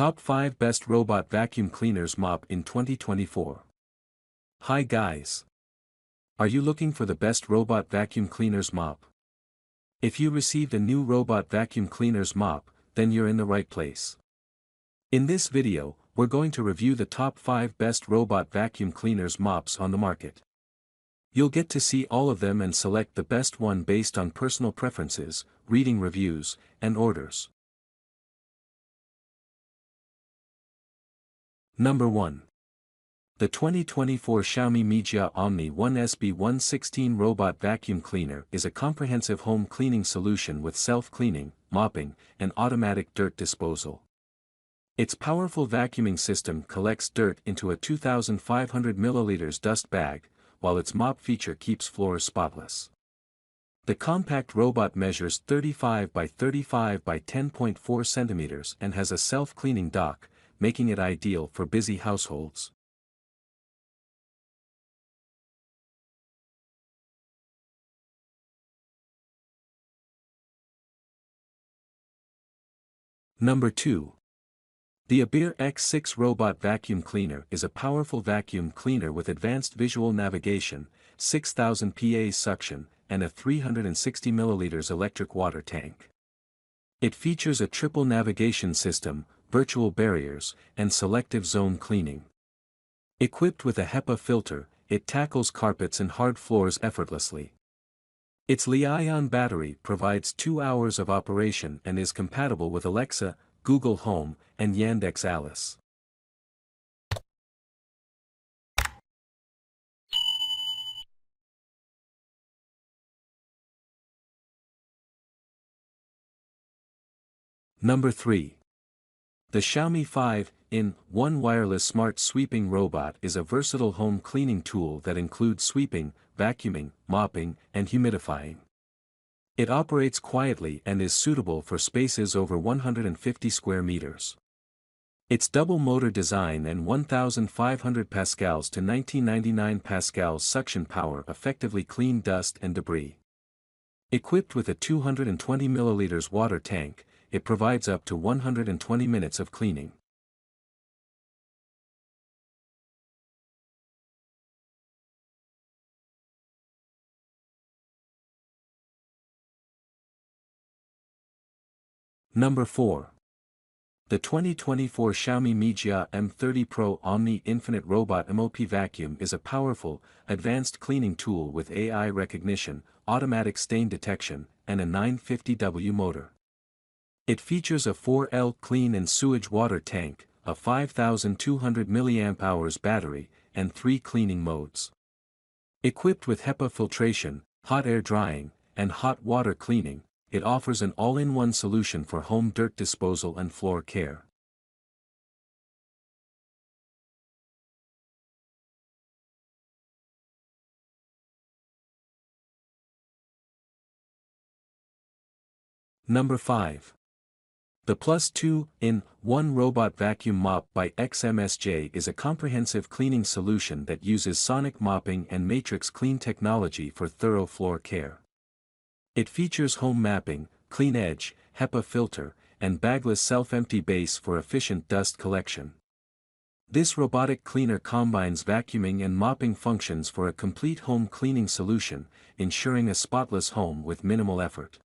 Top 5 Best Robot Vacuum Cleaners Mop in 2024. Hi guys! Are you looking for the best robot vacuum cleaners mop? If you received a new robot vacuum cleaners mop, then you're in the right place. In this video, we're going to review the top 5 best robot vacuum cleaners mops on the market. You'll get to see all of them and select the best one based on personal preferences, reading reviews, and orders. Number 1. The 2024 Xiaomi MIJIA Omni 1SB116 Robot Vacuum Cleaner is a comprehensive home cleaning solution with self-cleaning, mopping, and automatic dirt disposal. Its powerful vacuuming system collects dirt into a 2,500 ml dust bag, while its mop feature keeps floors spotless. The compact robot measures 35 by 35 by 10.4 centimeters and has a self-cleaning dock, making it ideal for busy households. Number 2. The Abir X6 Robot Vacuum Cleaner is a powerful vacuum cleaner with advanced visual navigation, 6,000 PA suction, and a 360 ml electric water tank. It features a triple navigation system, virtual barriers, and selective zone cleaning. Equipped with a HEPA filter, it tackles carpets and hard floors effortlessly. Its Li-ion battery provides 2 hours of operation and is compatible with Alexa, Google Home, and Yandex Alice. Number 3. The Xiaomi 5-in-1 Wireless Smart Sweeping Robot is a versatile home cleaning tool that includes sweeping, vacuuming, mopping, and humidifying. It operates quietly and is suitable for spaces over 150 square meters. Its double motor design and 1,500 pascals to 1999 pascals suction power effectively clean dust and debris. Equipped with a 220 ml water tank, it provides up to 120 minutes of cleaning. Number 4. The 2024 Xiaomi MIJIA M30 Pro Omni Infinite Robot MOP Vacuum is a powerful, advanced cleaning tool with AI recognition, automatic stain detection, and a 950W motor. It features a 4L clean and sewage water tank, a 5,200 mAh battery, and 3 cleaning modes. Equipped with HEPA filtration, hot air drying, and hot water cleaning, it offers an all-in-one solution for home dirt disposal and floor care. Number 5. The Plus 2-in-1 Robot Vacuum Mop by XIAOMI is a comprehensive cleaning solution that uses sonic mopping and matrix clean technology for thorough floor care. It features home mapping, CleanEdg, HEPA filter, and Bagless self-empty base for efficient dust collection. This robotic cleaner combines vacuuming and mopping functions for a complete home cleaning solution, ensuring a spotless home with minimal effort.